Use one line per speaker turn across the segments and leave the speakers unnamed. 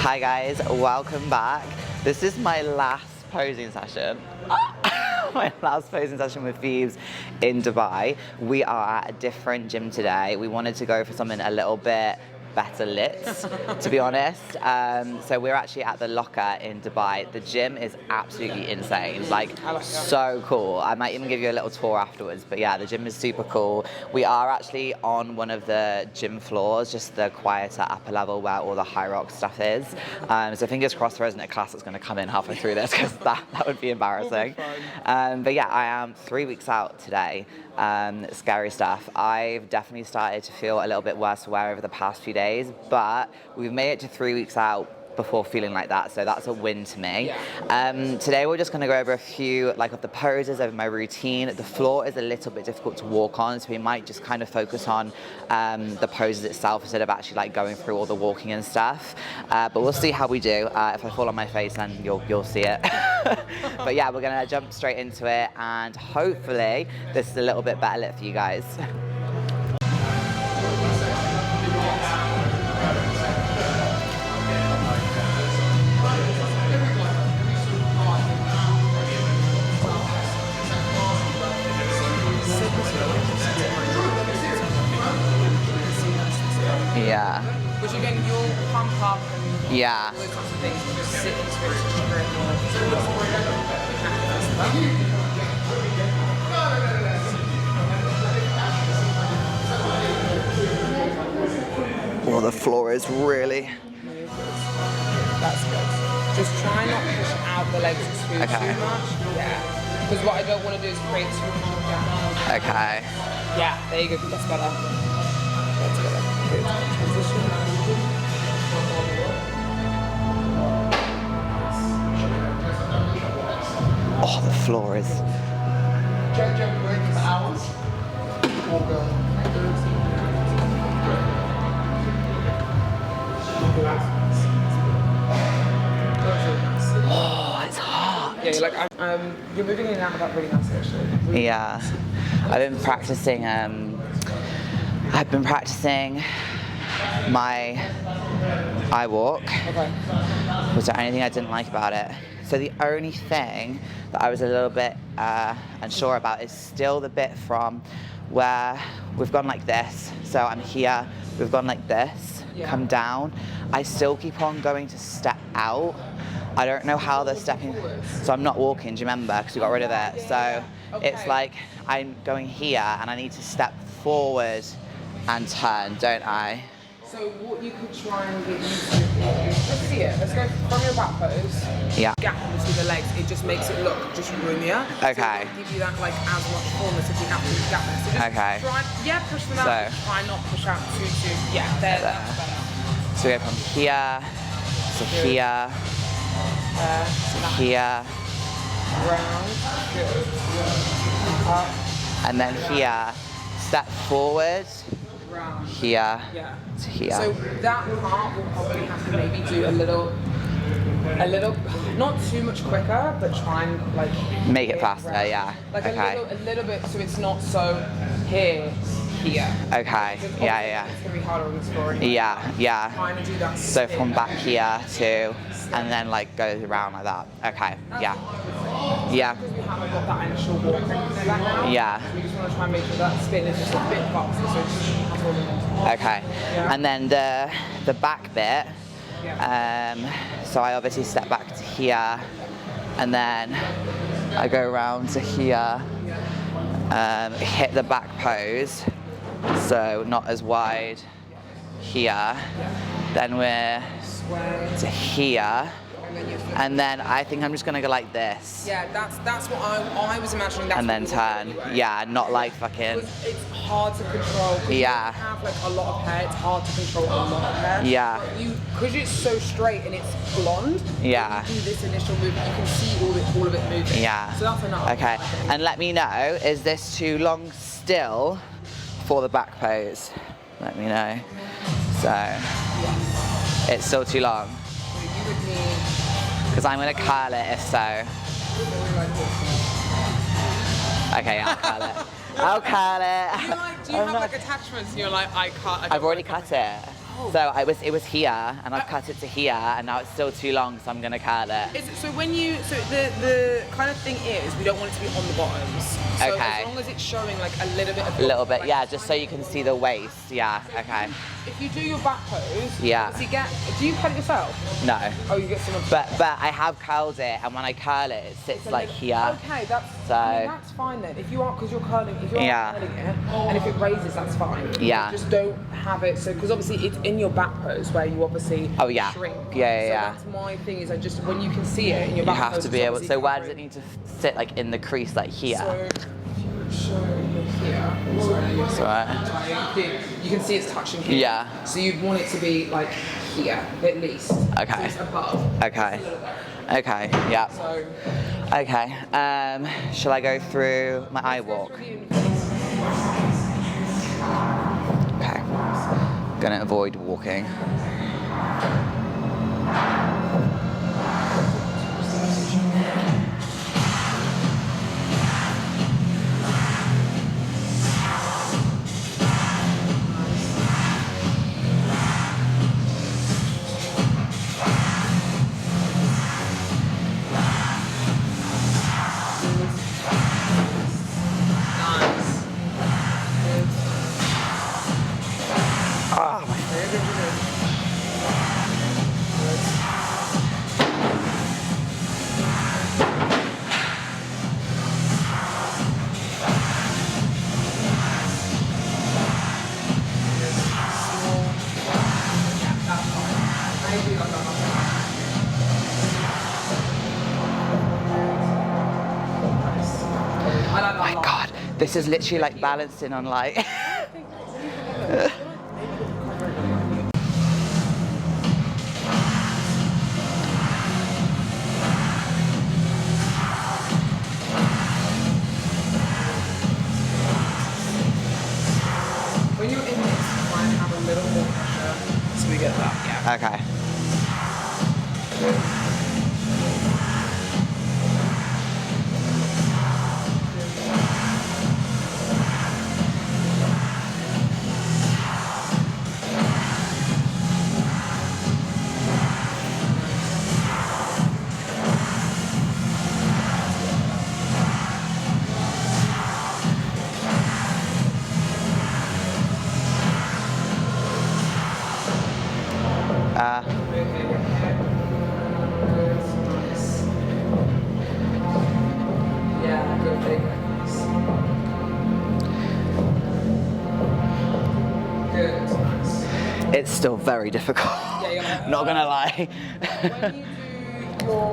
Hi guys, welcome back. This is my last posing session. My last posing session with Phoebes in Dubai. We are at a different gym today. We wanted to go for something a little bit better lit, to be honest. So we're actually at the Locker in Dubai. The gym is absolutely insane, like so cool. I might even give you a little tour afterwards, but yeah, the gym is super cool. We are actually on one of the gym floors, just the quieter upper level where all the high rock stuff is. So fingers crossed there isn't a class that's going to come in halfway through this, because that would be embarrassing. But yeah, I am 3 weeks out today. Scary stuff. I've definitely started to feel a little bit worse aware over the past few days, but we've made it to 3 weeks out before feeling like that, so that's a win to me. Today we're just going to go over a few of the poses over my routine. The floor is a little bit difficult to walk on, so we might just kind of focus on the poses itself instead of actually going through all the walking and stuff. But we'll see how we do. If I fall on my face, then you'll see it. But yeah, we're going to jump straight into it, and hopefully this is a little bit better lit for you guys. Yeah.
Which again, you'll pump up and
yeah.
all those sorts of things and just sit into it to sugar it more.
Oh, the floor is really...
That's good. Just try not to push out the legs too much. Yeah. Because what I don't want to do is create too much gap.
Okay.
Yeah, there you go. That's better. That's better. Good. Transition.
Oh, the floor is... Oh, it's hot.
Yeah, you're moving in and out of that really nicely, actually. Really
yeah. I've been practicing my eye walk.
Okay.
Was there anything I didn't like about it? So the only thing that I was a little bit unsure about is still the bit from where we've gone like this. So I'm here, we've gone like this, come down. I still keep on going to step out. I don't know how they're stepping. So I'm not walking, do you remember? Because we got rid of it. So it's like I'm going here and I need to step forward and turn, don't I?
So what you could try and get used to, let's see it, let's go from your back pose.
Yeah.
Gap in between the legs, it just makes it look just roomier.
Okay.
So give you that as much fullness if you have to gap there. So just try, push them out,
so,
try not push out too, that's better.
So we go from here, to here, to here.
Round, good. Up.
And then here, step forward,
Round.
here, to here.
So that part will probably have to maybe do a little, not too much quicker, but try and
make it faster, yeah.
A little bit, so it's not so here.
Okay, yeah.
It's gonna be harder on the scoring.
Yeah.
Trying to do that.
So from back here to, and then goes around like that. Okay, yeah.
Because we haven't got that initial walk back now.
Yeah.
We just want to try and make sure that spin is just a bit faster, so it's just all in it.
Okay.
Yeah.
And then the back bit. So I obviously step back to here, and then I go around to here, hit the back pose, so not as wide here. Then we're to here. And then I think I'm just gonna go like this.
Yeah, that's what I was imagining. That's
and then turn. Anyway. Yeah, not fucking.
It's hard to control.
Yeah.
You have a lot of hair. It's hard to control a lot of hair.
Yeah.
Because it's so straight and it's blonde.
Yeah.
When you do this initial movement, you can see all of it moving.
Yeah.
So that's enough.
Okay. And let me know, is this too long still for the back pose? Let me know. So.
Yes.
It's still too long.
So you would need.
Because I'm going to curl it if so. Okay, I'll curl it. I'll curl it.
Do you have attachments and you're like, I can't.
I've already cut it. So it was here, and I've cut it to here, and now it's still too long, so I'm gonna curl it.
So the kind of thing is, we don't want it to be on the bottoms. So as long as it's showing like a little bit of
bit, yeah, just so you can see the waist. Yeah, okay.
If you do your back pose, do you cut it yourself?
No.
Oh, you get someone.
But I have curled it, and when I curl it, it sits like here.
Okay, that's fine then. If you are, because you're curling, curling it, and if it raises, that's fine.
Yeah.
Just don't have it because obviously it's in your back pose where you obviously shrink.
Yeah.
So that's my thing is when you can see it in your back pose.
You have to be able. So where does it need to sit, like in the crease, like here?
So if you show here,
it's alright.
You can see it's touching here.
Yeah.
So you'd want it to be like here at least.
Okay.
So it's above.
Okay. Okay. Yeah.
So.
Okay. Shall I go through my eye walk? Okay. Gonna avoid walking. My God, this is literally like balancing on like.
When you're in this, try and have a little more pressure so we get that. Yeah.
Okay. It's still very difficult. Not gonna lie.
When you do your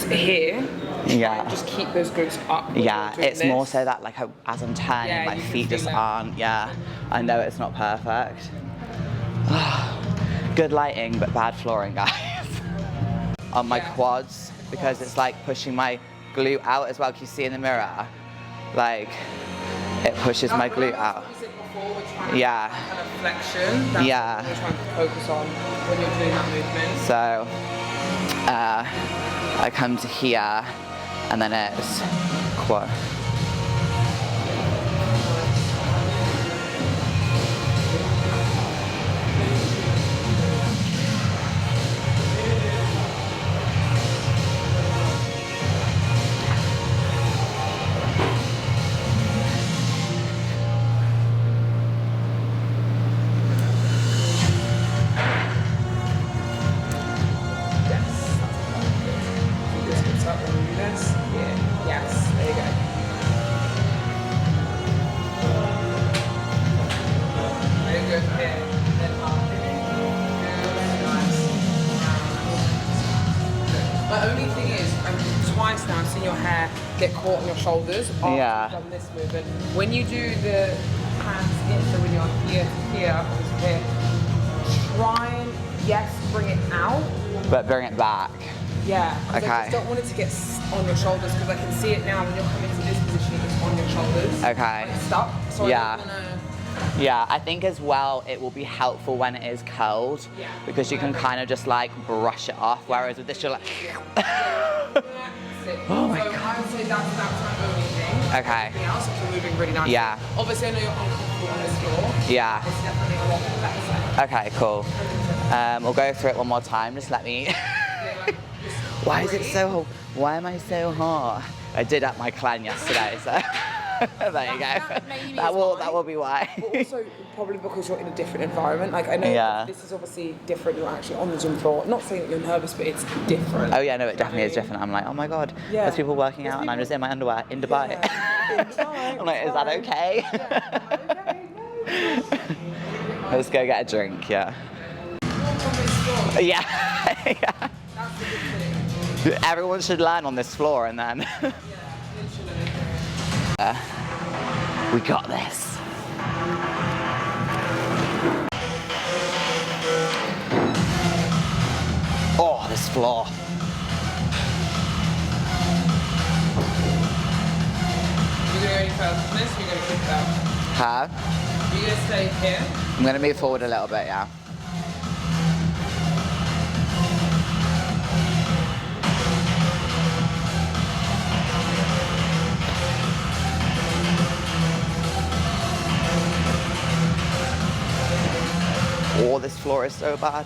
here, just keep those glutes up.
Yeah, it's more so that like as I'm turning, my feet just aren't. Yeah, I know it's not perfect. Good lighting, but bad flooring, guys. On my quads, because it's like pushing my glute out as well. Can you see in the mirror? Like, it pushes my glute out. Yeah.
Kind of flexion. That's what we're trying to focus on when you're doing that movement.
So, I come to here, and then it's quad. The
only thing is, twice now I've seen your hair get caught on your shoulders after you've done this movement. When you do the hands in, so when you're here to here, try and, bring it out.
But bring it back.
Yeah,
okay.
I just don't want it to get on your shoulders because I can see it now when you're coming to this position, it's on your shoulders.
Okay.
It's stuck, so I don't want to...
Yeah, I think as well it will be helpful when it is curled because you can kind of just like brush it off, whereas with this you're like... Oh my God.
I would say that's my only thing.
Okay.
Everything else is moving really nicely.
Yeah.
Obviously I know you're uncomfortable comfortable on this floor,
Yeah.
it's definitely a lot better.
Okay, cool. We'll go through it one more time. Just let me. Why is it so hot? Why am I so hot? I did up my clan yesterday, so there you go. That will be why.
But also probably because you're in a different environment. Like I know this is obviously different. You're actually on the gym floor. Not saying that you're nervous, but it's different.
Oh yeah, no, it definitely is different. I'm like, oh my god, there's people working out, and I'm just in my underwear in Dubai.
Yeah, in Dubai,
I'm like, is that okay? Let's go get a drink. Yeah. Yeah. Yeah.
That's the good thing.
Everyone should land on this floor, and then. We got this. Oh, this floor.
You're gonna go any further from this, or you're gonna keep it out?
Huh?
You're gonna stay here?
I'm gonna move forward a little bit, yeah. Oh, this floor is so bad.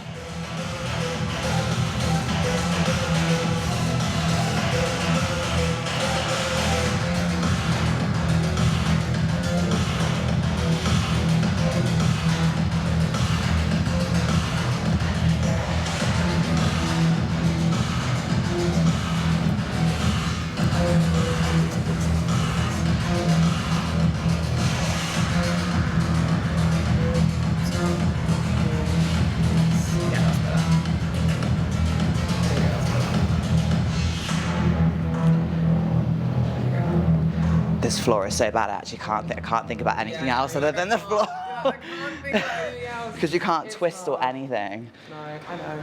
This floor is so bad. I actually can't think about anything else other than the floor.
I can't think of anything else.
Because you can't twist or anything.
No, I know.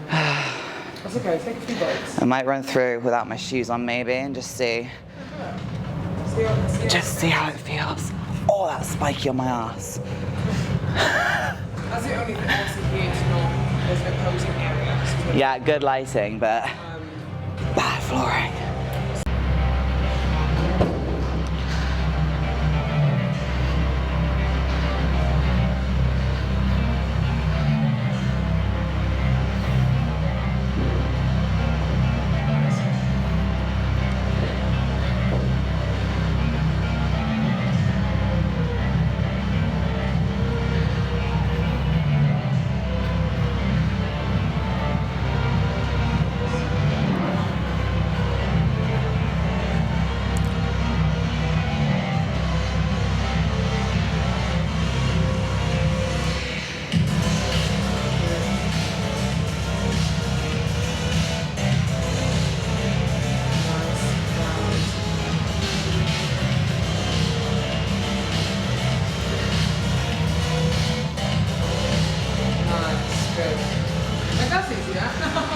That's okay, take a few breaks.
I might run through without my shoes on maybe and just see. Just see how it feels. Oh, that's spiky on my ass.
That's the only thing also here. It's not. There's no posing area.
Yeah, good lighting, but bad flooring.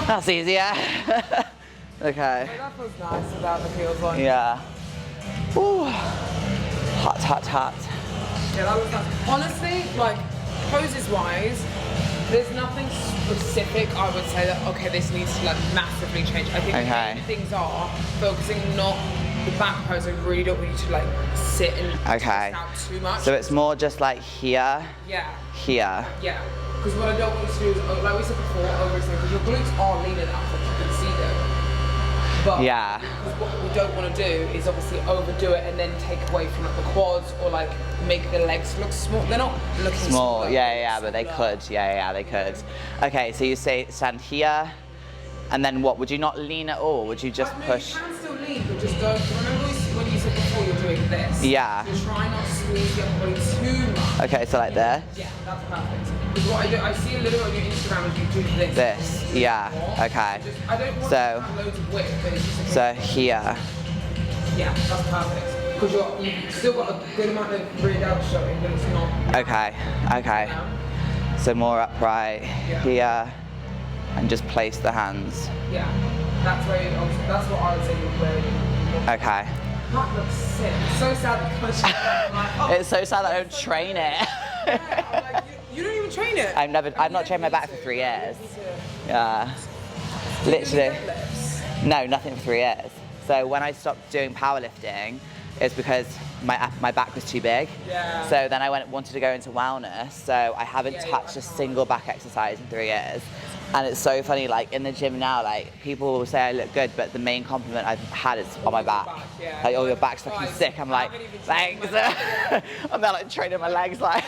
That's easier. Okay.
That feels nice without the heels on.
Yeah. Ooh. Hot, hot, hot.
Yeah, that was nice. Honestly, like, poses wise, there's nothing specific I would say that, okay, this needs to like massively change. I think the main things are focusing not the back pose. I really don't want you to like sit and twist out too much.
So it's more just like here.
Yeah.
Here.
Yeah. Because what I don't want you to do is, like we said before, overextend, because your glutes are lean enough that you can see them. But what we don't want to do is obviously overdo it and then take away from like the quads or like make the legs look small. They're not looking small.
Yeah, but they could. Yeah, they could. Okay, so you say stand here, and then what? Would you not lean at all? Would you just push?
You can still lean, but just don't. Remember when you said before you're doing this?
Yeah.
So try not to squeeze the upper body too much.
Okay, so like this?
Yeah, that's perfect. Because what I do, I see a little on your Instagram of you do this.
This, yeah, okay.
I don't want to have loads of width, but it's just
so here.
Yeah, that's perfect. Because you've still got a good amount of rear delt showing, but it's not.
Okay. So more upright here, and just place the hands.
Yeah, that's where that's what I would say you're wearing.
Okay.
That looks sick. It's so sad that
It's so sad that I don't train it.
I'm like, you don't even train it.
I've not trained my back for 3 years. Yeah. Literally. No, nothing for 3 years. So when I stopped doing powerlifting, it's because my back was too big.
Yeah.
So then I wanted to go into wellness. So I haven't touched a single back exercise in 3 years. And it's so funny, like in the gym now, like people will say I look good, but the main compliment I've had is on my back.
Yeah.
Like, oh, your back's fucking sick. I'm like, thanks. I'm there like training my legs, like.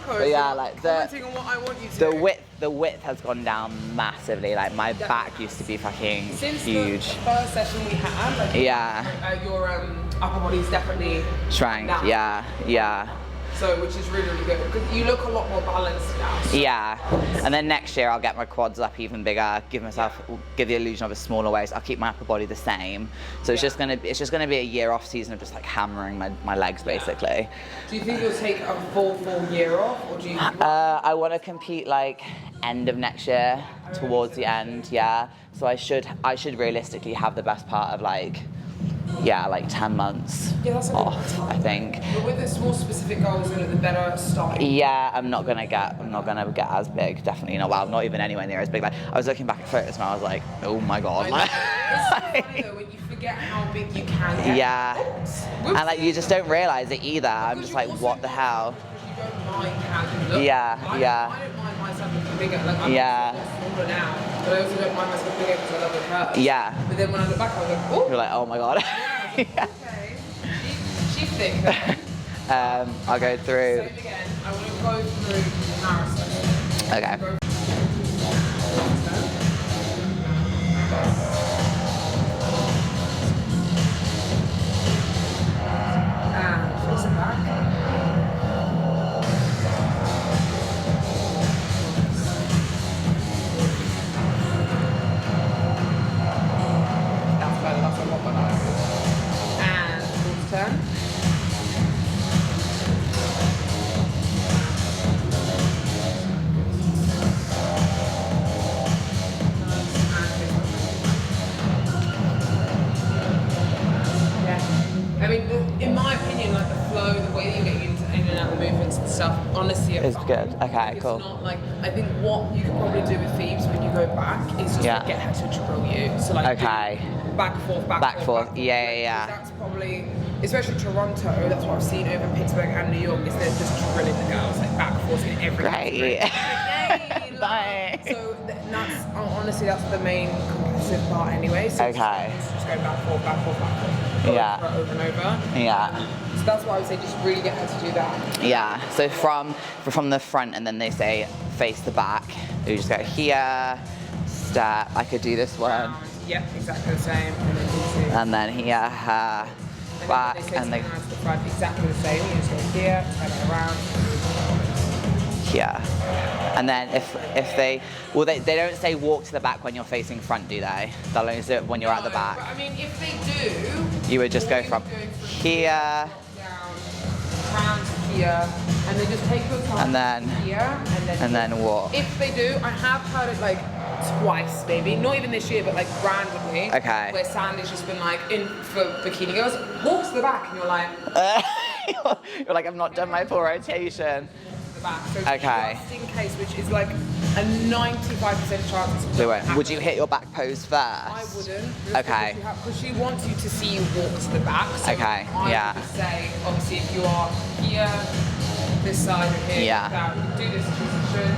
But yeah, like
commenting on what I want you to.
the width has gone down massively. Like my back used to be fucking
Since
huge.
the first session we had, like your upper body's definitely
shrank.
down.
Yeah.
So, which is really, really good because you look a lot more balanced now. So.
Yeah, and then next year I'll get my quads up even bigger, give the illusion of a smaller waist. I'll keep my upper body the same. So it's just gonna be a year off season of just like hammering my legs basically.
Do you think you'll take a full year off, or do you?
I want to compete like end of next year, towards the end. Yeah, so I should realistically have the best part of like 10 months off, I think.
But with the small specific goals, the better start.
Yeah, I'm not gonna get as big. Definitely not. Well, not even anywhere near as big. Like I was looking back at photos and I was like, oh my god.
It's so funny though when you forget how big you can get.
Yeah. And like you just don't realise it either. I'm just like, what the hell?
You don't mind how you look.
Yeah.
I don't mind myself looking bigger. Like I'm smaller now, but I also don't mind myself bigger because I love the curves.
Yeah.
But then when I look back, I was like, oh.
You're like, oh my god.
Okay. She's thick then.
I'll go through.
Same again. I want to go through marathon.
Okay.
And face it back. That's better. That's a lot better. And towards turn. I mean, in my opinion, like the flow, the way that you're getting into in and out of the movements and stuff, honestly,
It's good. Okay, cool.
It's not like, I think what you can probably do with Phoebes when you go back is just like, get her to drill you. So like, back forth.
Yeah.
That's probably, especially Toronto, that's what I've seen over Pittsburgh and New York, is they're just drilling the girls like back forth in every
Great. Bye.
So that's honestly that's the main competitive part anyway. So just go back forth. Over and over.
Yeah.
So that's why I would say just really get her to do that.
Yeah. So from the front, and then they say face the back. You just go here, step. I could do this one.
Yep, exactly the same.
And then here, back,
and then to the front, exactly the same. You just go here, turn it around.
Here. And then if they don't say walk to the back when you're facing front, do they? They'll only do it when you're at the back.
But I mean, if they do,
you would just go from here,
down, round to here, and then just take your time.
And then
here,
and then walk.
If they do, I have heard it like twice, maybe not even this year, but like randomly.
Okay.
Where Sandy's just been like, in for bikini girls, walk to the back, and you're like,
you're like, I've not done my full rotation.
Back. So
okay.
Just in case, which is like a 95% chance.
Do it. Would you hit your back pose first?
I wouldn't.
Okay.
Because she wants you to see you walk to the back. So
okay.
I would say, obviously, if you are here, this side, or here, down, you do this position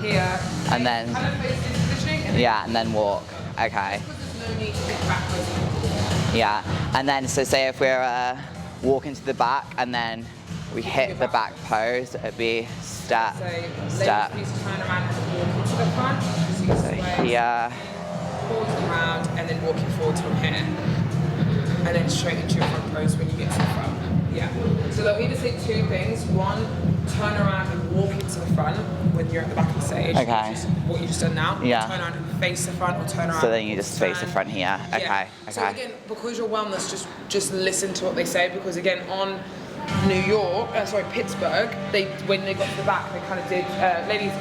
here,
and then
kind of face this positioning, and then
and then walk. Okay.
There's no need to get backwards.
Yeah, and then so say if we're walking to the back and then we hit the back pose, it'd be step, step.
Please turn around and walk into the front.
So here.
Forward around and then walking forward from here. And then straight into your front pose when you get to the front. Yeah. So they'll either say two things. One, turn around and walk into the front when you're at the back of the stage.
Okay.
Which is what you just done now.
Yeah.
Turn around and face the front or turn around.
So then you just face the front here. Okay.
Yeah.
Okay.
So again, because you're wellness, just listen to what they say, because again, on Pittsburgh, when they got to the back, they kind of did ladies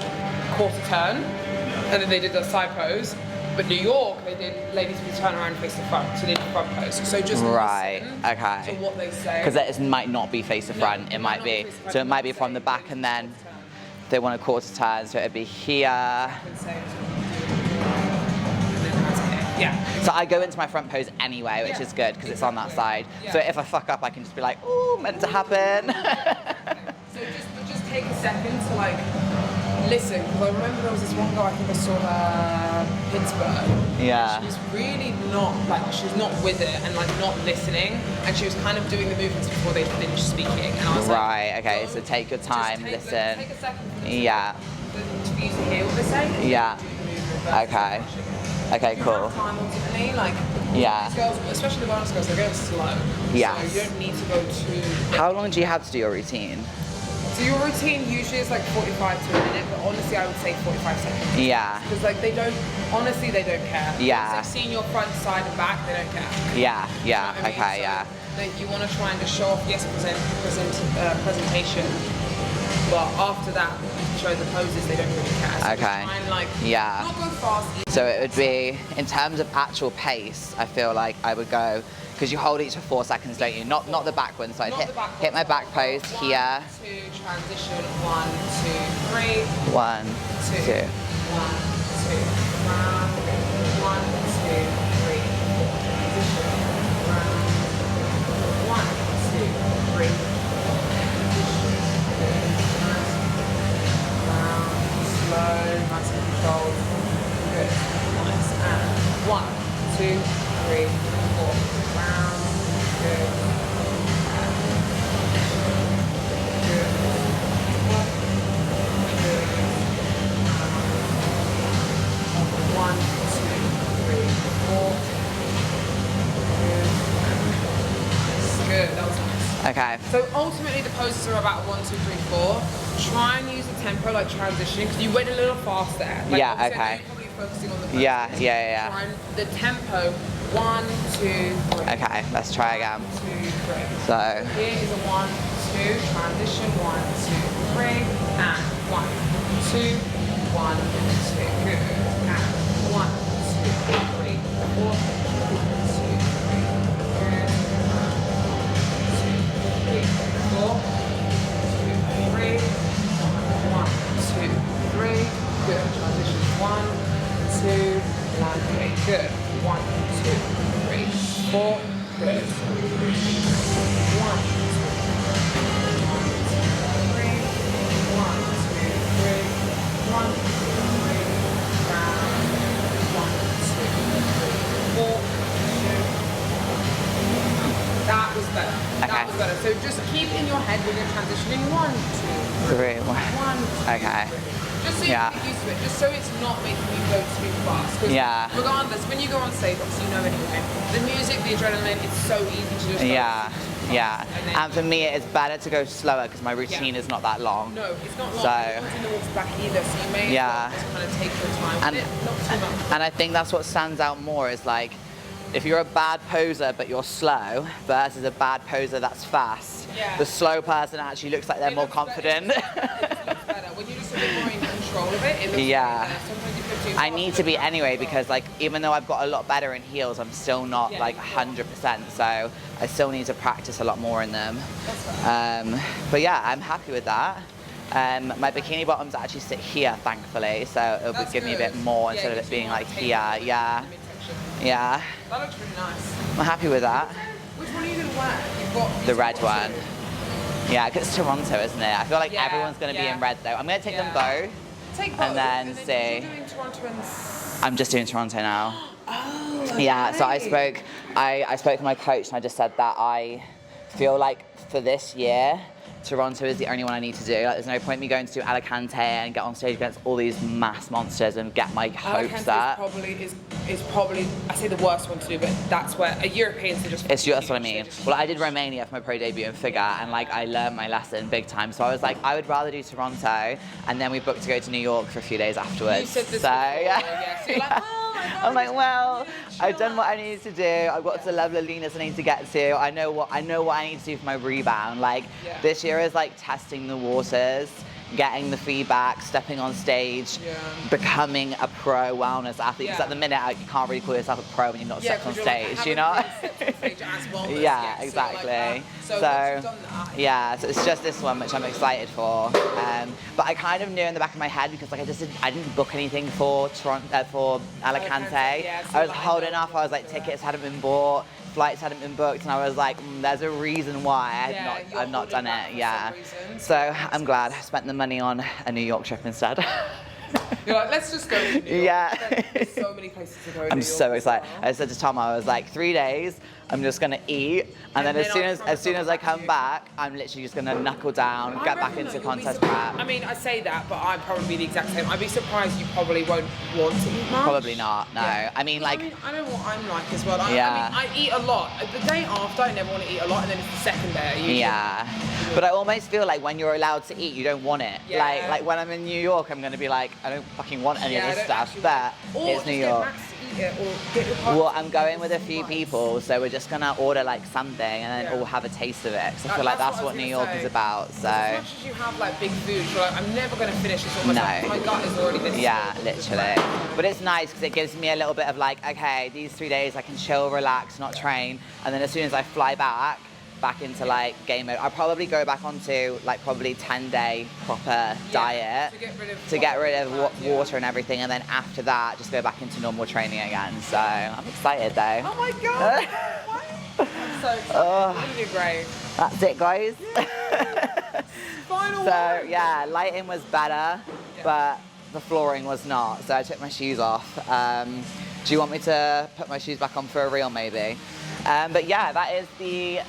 quarter turn, and then they did the side pose. But New York, they did ladies please turn around and face the front, so they did the front pose. So just listen to what they say.
Because it might not be face the front, it might be. So it might be from the back, and then they want a quarter turn, so it'd be here.
Yeah.
So I go into my front pose anyway, which is good because it's on that side.
Yeah.
So if I fuck up, I can just be like, ooh, meant to happen.
So just take a second to like listen, because I remember there was this one girl, I think I saw her Pittsburgh.
Yeah.
She was really not, like, she was not with it and like not listening, and she was kind of doing the movements before they finished speaking. And I was
right,
like,
okay, so take your time, listen.
Take a second for
yeah.
for you to hear what they're saying.
Yeah. Okay. Okay,
you
cool.
have time ultimately, like,
yeah.
these girls, especially the wellness girls, they're going slow.
Yes.
So you don't need to go too...
How long do you have to do your routine?
So your routine usually is like 45 to a minute, but honestly I would say 45 seconds.
Yeah.
Because like they don't care.
Yeah.
It's like seeing your front, side and back, they don't care.
Yeah, yeah,
you know what I mean?
okay,
So
yeah.
That you want to try and just show off, yes, presentation, but after that, show the poses, they don't really care. So
okay.
try and like,
yeah.
not go fast.
So it would be, in terms of actual pace, I feel like I would go, because you hold each for 4 seconds, don't you? Not the back one, so I'd hit my back pose here.
1, 2, transition, 1, 2, 3.
1, 2.
1, 2, round, 1, 2, 3, transition, round, 1, 2, 3, round, slow, nice and controlled, good, nice, and 1, 2, 3, 4, round, good, One, two, three, four. Good. That was nice.
Okay.
So ultimately the poses are about 1, 2, 3, 4. Try and use the tempo like transitioning, because you went a little fast there. Like,
yeah,
obviously,
okay.
you're probably focusing on the
yeah.
Try and the tempo, 1, 2, 3.
Okay, let's try again.
1, 2, 3.
So
here is a 1, 2, transition, 1, 2, 3, and 1, 2, 1, 2, good, and 1, 2, 3, 4, 2, 3, good, 2, 3, 4, 2, 3, 1, 2, 3, good, transition, 1, 2, and 3, good, 1, 2, 3, 4, good, 1, That was better.
Okay.
That was better. So just keep in your head when you're transitioning 1, 2, 3.
3, 1.
1, 2,
Okay.
3. Just so you get used to it. Just so it's not making you go too fast.
Yeah.
Regardless, when you go on stage, obviously you know anyway. The music, the adrenaline, it's so easy to just go
Yeah. Yeah.
And
for me, it's better to go slower because my routine is not that long.
No, it's not long.
So,
You don't do the walks back either, so you may as well just kind of take your time with it, not too much.
And I think that's what stands out more is like, if you're a bad poser but you're slow versus a bad poser that's fast, the slow person actually looks like they're more confident.
It looks better. When you're just a bit more in control of it, it looks better. Sometimes you feel too
I
fast,
need to be anyway because like even though I've got a lot better in heels, I'm still not like 100%. So I still need to practice a lot more in them. But yeah, I'm happy with that. My bikini bottoms actually sit here, thankfully, so it'll give me a bit more instead of it being like here. Yeah. Yeah.
That looks really nice.
I'm happy with that.
Which one are you going to wear? You've got
The red one. Yeah, because it's Toronto, isn't it? I feel like everyone's going to be in red though. I'm going to take them both.
Take both.
And then see.
You're doing Toronto and...
I'm just doing Toronto now.
Oh, okay.
Yeah, so I spoke to my coach and I just said that I feel like for this year, Toronto is the only one I need to do. Like, there's no point me going to do Alicante and get on stage against all these mass monsters and get my hopes up.
Is probably I say the worst one to do, but that's where a European to just.
That's what I mean. Well, I did Romania for my pro debut in figure, and like I learned my lesson big time. So I was like, I would rather do Toronto, and then we booked to go to New York for a few days afterwards.
You said this
so
before,
yeah.
So you're like, oh my God,
I'm like, well, I've done what I needed to do. I've got to the level of leanness I need to get to. I know what I need to do for my rebound. Like this year is like testing the waters. getting the feedback, stepping on stage, becoming a pro wellness athlete. Because at the minute, you can't really call yourself a pro when you're not stepped on stage, you know? Yeah, exactly. So so it's just this one which I'm excited for. But I kind of knew in the back of my head because like I didn't book anything for for Alicante. I was holding off. I was like, tickets hadn't been bought, flights hadn't been booked, and I was like, there's a reason why I've not done it. Yeah. So I'm glad I spent the money on a New York trip instead.
You're like, let's just go to New York.
Yeah.
There's so many places to go in
I'm
New York
so excited.
well.
I said to Tom, I was like, 3 days, I'm just gonna eat, and then as soon as I come back, I'm literally just gonna knuckle down, get back into contest prep.
I mean, I say that, but I'd probably be the exact same. I'd be surprised you probably won't want to eat much.
Probably not, no.
Yeah.
I mean, like...
I know what I'm like as well. I mean, I eat a lot. The day after, I never want to eat a lot, and then it's the second day I usually...
Yeah. But I almost feel like when you're allowed to eat, you don't want it.
Yeah.
Like when I'm in New York, I'm gonna be like, I don't fucking want any of this stuff, but it's New York. Well, I'm going with a few people, so we're just gonna order like something and then all have a taste of it. So I feel like that's what New York is about. So
as much as you have like big food, you're like, I'm never gonna finish this. Almost like, my gut is already this.
Yeah, literally. But it's nice because it gives me a little bit of like, okay, these 3 days I can chill, relax, not train, and then as soon as I fly back into like game mode, I'll probably go back onto like probably 10-day proper diet to get rid of water and everything, and then after that just go back into normal training again. So I'm excited though.
Oh my god! I'm so excited. You're great.
That's it, guys.
Final one.
So yeah, lighting was better, but the flooring was not. So I took my shoes off. Do you want me to put my shoes back on for a reel maybe? But yeah, that is the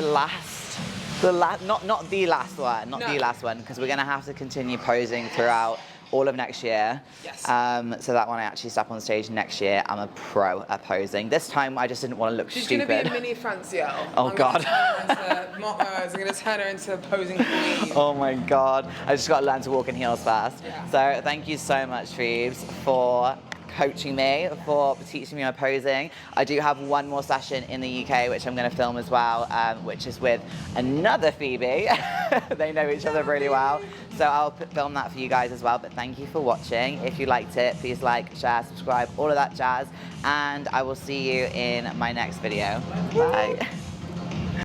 last, not the last one, because we're gonna have to continue posing throughout all of next year.
Yes.
So that when I actually step on stage next year, I'm a pro at posing. This time I just didn't want to look
She's
stupid.
She's gonna be a mini Francia.
Oh God.
I'm gonna turn her into a posing queen.
Oh my God. I just got to learn to walk in heels first.
Yeah.
So thank you so much, Phoebes, for coaching me, for teaching me my posing. I do have one more session in the UK which I'm going to film as well, which is with another Phoebe. They know each other really well, so I'll film that for you guys as well. But thank you for watching. If you liked it, please like, share, subscribe, all of that jazz, and I will see you in my next video. Bye.